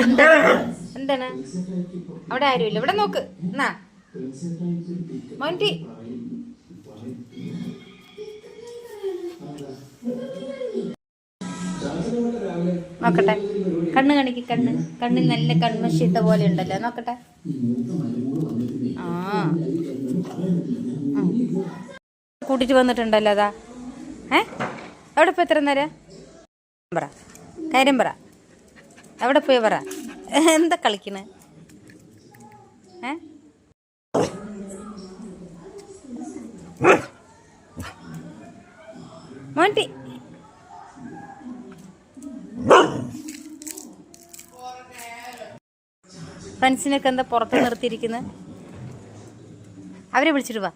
എന്താണ് അവിടെ ആരുമില്ല. ഇവിടെ നോക്ക്. എന്നാ മോൻറ്റി നോക്കട്ടെ. കണ്ണ് കാണിക്ക്. കണ്ണിൽ നല്ല കൺമഷിട്ട പോലെ ഉണ്ടല്ലോ. നോക്കട്ടെ. ആ കൂട്ടിട്ട് വന്നിട്ടുണ്ടല്ലോ. അതാ എവിടെ പോയി എത്ര നേരം പറ. കാര്യം പറ. എവിടെ പോയി പറ. എന്താ കളിക്കണേ? മോൻറ്റി ഫ്രണ്ട്സിനൊക്കെ എന്താ പുറത്ത് നിർത്തിയിരിക്കുന്നത്? അവരെ വിളിച്ചിട്ട് വാ.